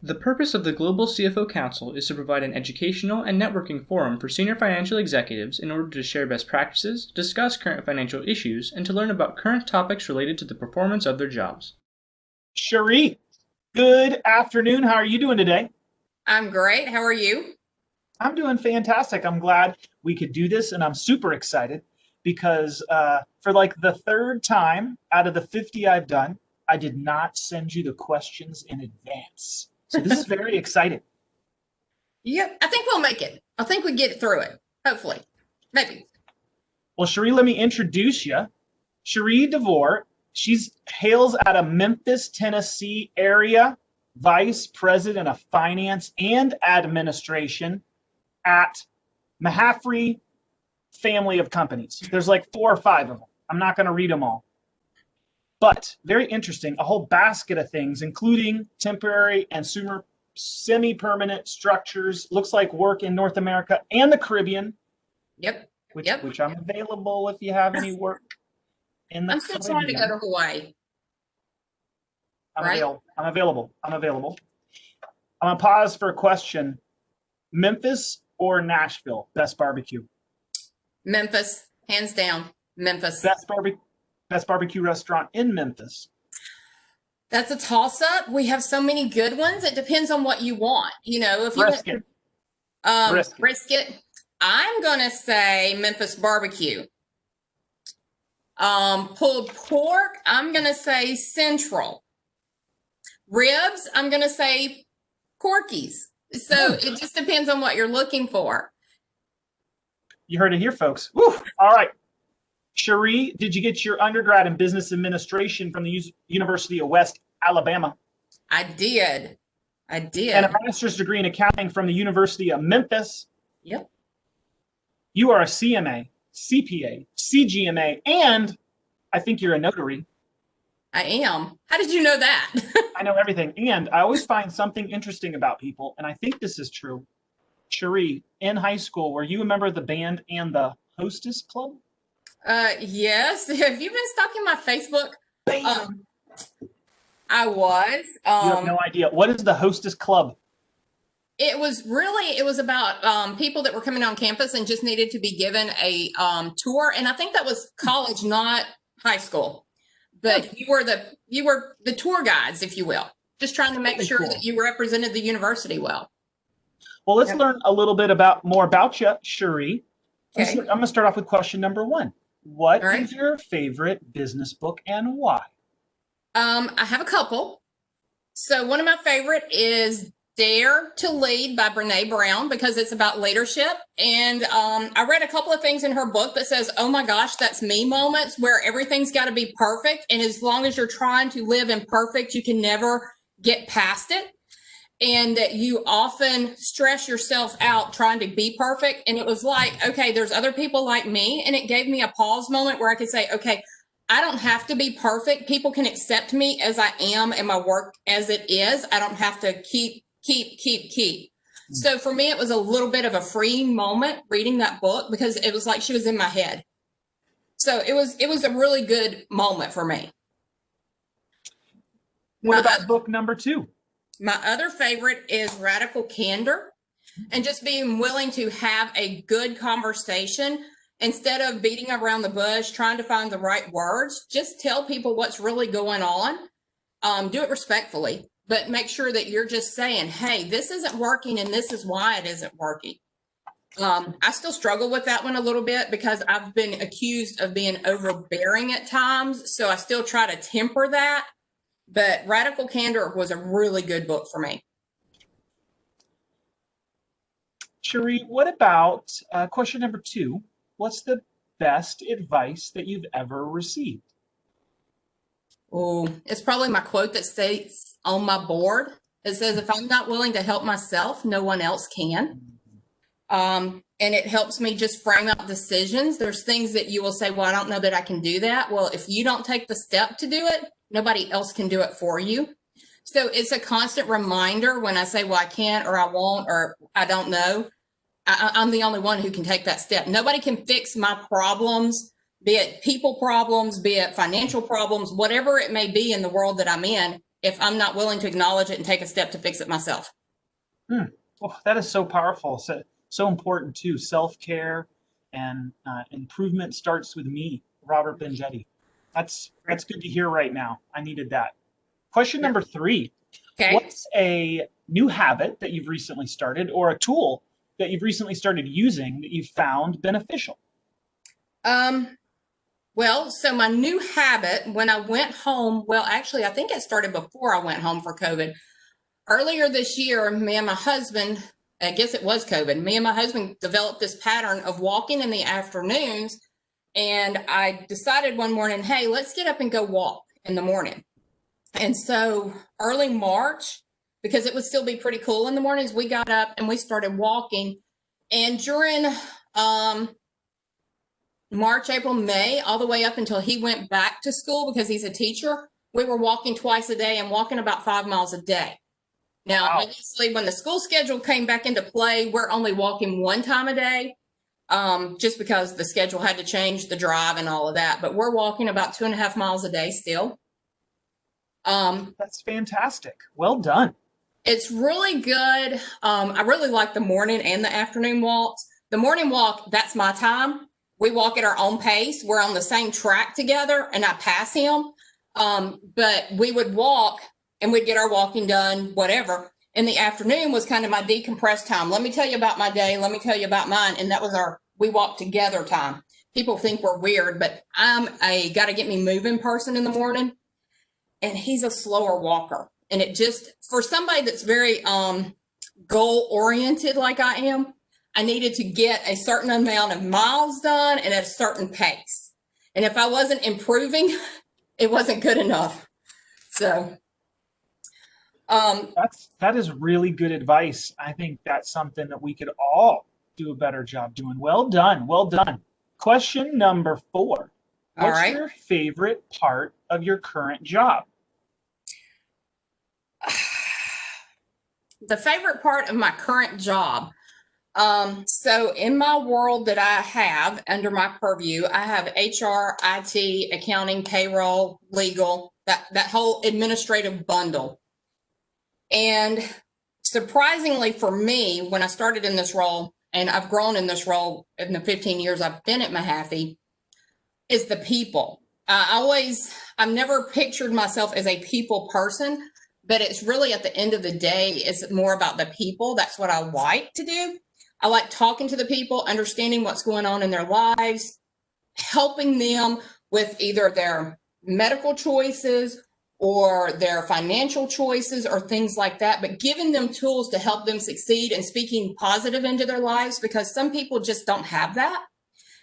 The purpose of the Global CFO Council is to provide an educational and networking forum for senior financial executives in order to share best practices, discuss current financial issues, and to learn about current topics related to the performance of their jobs. Cherie, good afternoon. How are you doing today? I'm great. How are you? I'm doing fantastic. I'm glad we could do this, and I'm super excited because for like the third time out of the 50 I've done, I did not send you the questions in advance. So this is very exciting. Yep. I think we'll make it. I think we get it through it. Hopefully. Maybe. Well, Cherie, let me introduce you. Cherie DeVore, she hails out of Memphis, Tennessee area, Vice President of Finance and Administration at Mahaffrey family of companies. There's like 4 or 5 of them. I'm not going to read them all. But very interesting, a whole basket of things, including temporary and semi-permanent structures, looks like work in North America and the Caribbean. Yep. Which I'm available if you have any work in the I'm still Caribbean. trying to go to Hawaii. I'm available. I'm going to pause for a question. Memphis or Nashville? Best barbecue? Memphis, hands down. Memphis. Best barbecue restaurant in Memphis? That's a toss-up. We have so many good ones. It depends on what you want. You know, if you want brisket, I'm gonna say Memphis barbecue. Pulled pork, I'm gonna say Central. Ribs, I'm gonna say Corky's. So it just depends on what you're looking for. You heard it here, folks. Woo! All right. Cherie, did you get your undergrad in business administration from the University of West Alabama? I did. And a master's degree in accounting from the University of Memphis? Yep. You are a CMA, CPA, CGMA, and I think you're a notary. I am. How did you know that? I know everything. And I always find something interesting about people, and I think this is true. Cherie, in high school, were you a member of the band and the hostess club? Yes. Have you been stalking my Facebook? Bam. I was. You have no idea. What is the hostess club? It was about people that were coming on campus and just needed to be given a tour. And I think that was college, not high school. But you were the tour guides, if you will, just trying to make sure that you represented the university well. Well, let's learn a little bit more about you, Cherie. Okay. I'm going to start off with question number 1. What is your favorite business book and why? I have a couple. So one of my favorite is Dare to Lead by Brené Brown because it's about leadership. And I read a couple of things in her book that says, oh my gosh, that's me moments where everything's got to be perfect. And as long as you're trying to live imperfect, you can never get past it. And that you often stress yourself out trying to be perfect. And it was like, okay, there's other people like me. And it gave me a pause moment where I could say, okay, I don't have to be perfect. People can accept me as I am and my work as it is. I don't have to keep. So for me, it was a little bit of a freeing moment reading that book because it was like she was in my head. So it was a really good moment for me. What about book number 2? My other favorite is Radical Candor, and just being willing to have a good conversation instead of beating around the bush, trying to find the right words. Just tell people what's really going on. Do it respectfully, but make sure that you're just saying, hey, this isn't working and this is why it isn't working. I still struggle with that one a little bit because I've been accused of being overbearing at times. So I still try to temper that. But Radical Candor was a really good book for me. Cherie, what about question number 2? What's the best advice that you've ever received? Oh, it's probably my quote that states on my board. It says, if I'm not willing to help myself, no one else can. And it helps me just frame out decisions. There's things that you will say, well, I don't know that I can do that. Well, if you don't take the step to do it, nobody else can do it for you. So it's a constant reminder when I say, well, I can't, or I won't, or I don't know. I'm the only one who can take that step. Nobody can fix my problems, be it people problems, be it financial problems, whatever it may be in the world that I'm in. if I'm not willing to acknowledge it and take a step to fix it myself. Oh, that is so powerful. So important too. Self-care and improvement starts with me, Robert Bendetti. That's good to hear right now. I needed that. Question number 3. Okay. What's a new habit that you've recently started or a tool that you've recently started using that you've found beneficial? Well, so my new habit when I went home, well, actually, I think it started before I went home for COVID. Earlier this year, me and my husband, I guess it was COVID, me and my husband developed this pattern of walking in the afternoons. And I decided one morning, hey, let's get up and go walk in the morning. And so early March, because it would still be pretty cool in the mornings, we got up and we started walking. And during March, April, May, all the way up until he went back to school because he's a teacher, we were walking twice a day and walking about 5 miles a day. Now, Wow. obviously, when the school schedule came back into play, we're only walking 1 time a day, just because the schedule had to change, the drive and all of that. But we're walking about 2.5 miles a day still. That's fantastic. Well done. It's really good. I really like the morning and the afternoon walks. The morning walk, that's my time. We walk at our own pace. We're on the same track together, and I pass him. But we would walk, and we'd get our walking done, whatever. In the afternoon was kind of my decompressed time. Let me tell you about my day. Let me tell you about mine. And that was our we walk together time. People think we're weird, but I'm a got to get me moving person in the morning. And he's a slower walker. And it just, for somebody that's very goal oriented like I am, I needed to get a certain amount of miles done and at a certain pace. And if I wasn't improving, it wasn't good enough. So that is really good advice. I think that's something that we could all do a better job doing. Well done. Well done. Question number 4. What's your favorite part of your current job? The favorite part of my current job. So in my world that I have under my purview, I have HR, IT, accounting, payroll, legal, that whole administrative bundle. And surprisingly for me, when I started in this role, and I've grown in this role in the 15 years I've been at Mahaffey, is the people. I've never pictured myself as a people person, but it's really at the end of the day, it's more about the people. That's what I like to do. I like talking to the people, understanding what's going on in their lives, helping them with either their medical choices or their financial choices or things like that, but giving them tools to help them succeed and speaking positive into their lives, because some people just don't have that.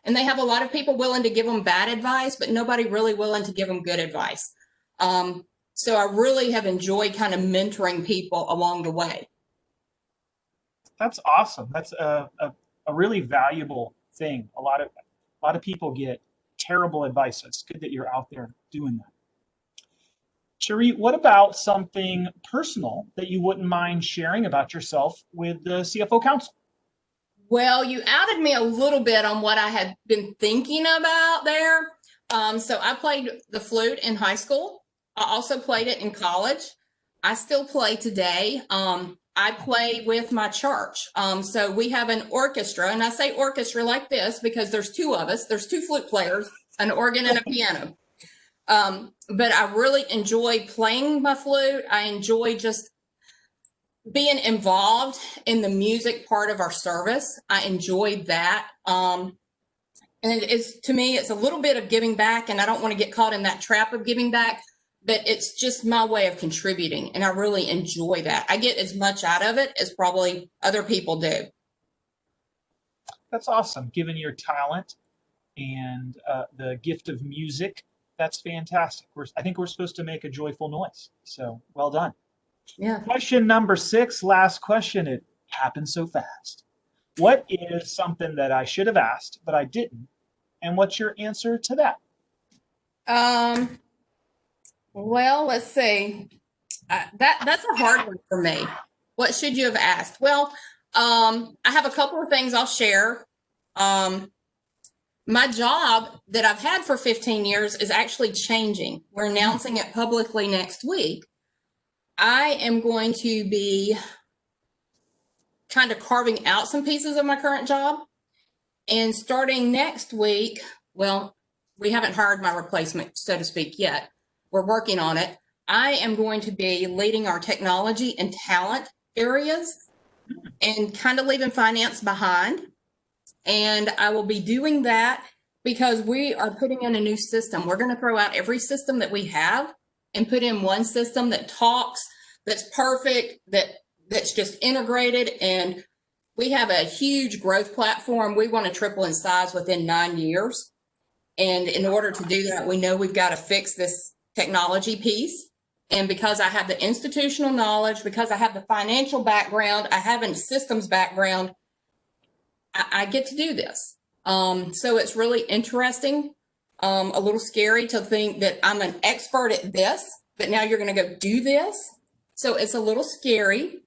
And they have a lot of people willing to give them bad advice, but nobody really willing to give them good advice. So I really have enjoyed kind of mentoring people along the way. That's awesome. That's a really valuable thing. A lot of people get terrible advice. So it's good that you're out there doing that. Cherie, what about something personal that you wouldn't mind sharing about yourself with the CFO Council? Well, you outed me a little bit on what I had been thinking about there. So I played the flute in high school. I also played it in college. I still play today. I play with my church. So we have an orchestra, and I say orchestra like this because there's 2 of us. There's 2 flute players, an organ and a piano. But I really enjoy playing my flute. I enjoy just being involved in the music part of our service. I enjoy that. And to me, it's a little bit of giving back, and I don't want to get caught in that trap of giving back, but it's just my way of contributing, and I really enjoy that. I get as much out of it as probably other people do. That's awesome. Given your talent and the gift of music, that's fantastic. I think we're supposed to make a joyful noise. So well done. Yeah. Question number 6, last question. It happened so fast. What is something that I should have asked, but I didn't? And what's your answer to that? Well, let's see. That's a hard one for me. What should you have asked? Well, I have a couple of things I'll share. My job that I've had for 15 years is actually changing. We're announcing it publicly next week. I am going to be kind of carving out some pieces of my current job. And starting next week, well, we haven't hired my replacement, so to speak, yet. We're working on it. I am going to be leading our technology and talent areas and kind of leaving finance behind. And I will be doing that because we are putting in a new system. We're going to throw out every system that we have and put in one system that talks, that's perfect, that's just integrated. And we have a huge growth platform. We want to triple in size within 9 years. And in order to do that, we know we've got to fix this technology piece. And because I have the institutional knowledge, because I have the financial background, I have a systems background, I get to do this. So it's really interesting, a little scary to think that I'm an expert at this, but now you're going to go do this. So it's a little scary.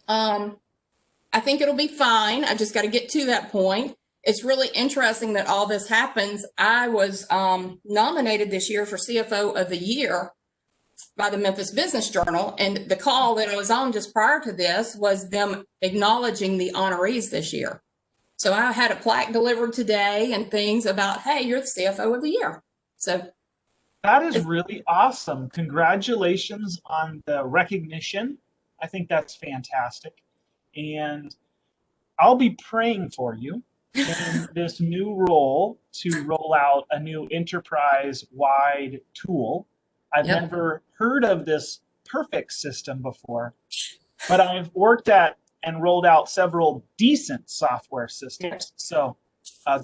I think it'll be fine. I just got to get to that point. It's really interesting that all this happens. I was nominated this year for CFO of the Year by the Memphis Business Journal. And the call that I was on just prior to this was them acknowledging the honorees this year. So I had a plaque delivered today and things about, hey, you're the CFO of the Year. So that is really awesome. Congratulations on the recognition. I think that's fantastic. And I'll be praying for you in this new role to roll out a new enterprise-wide tool. I've never heard of this perfect system before, but I've worked at and rolled out several decent software systems. So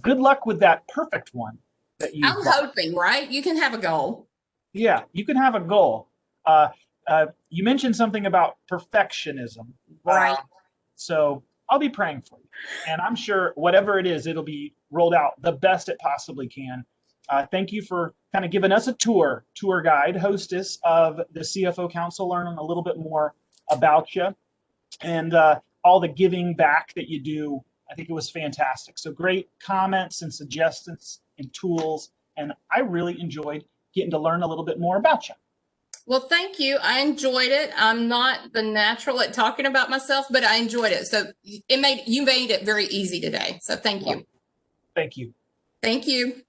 good luck with that perfect one that you I'm hoping, right? You can have a goal. Yeah, you can have a goal. You mentioned something about perfectionism. Right. So I'll be praying for you. And I'm sure whatever it is, it'll be rolled out the best it possibly can. Thank you for kind of giving us a tour guide, hostess of the CFO Council, learning a little bit more about you and all the giving back that you do. I think it was fantastic. So great comments and suggestions and tools. And I really enjoyed getting to learn a little bit more about you. Well, thank you. I enjoyed it. I'm not the natural at talking about myself, but I enjoyed it. So you made it very easy today. So thank you. Thank you. Thank you.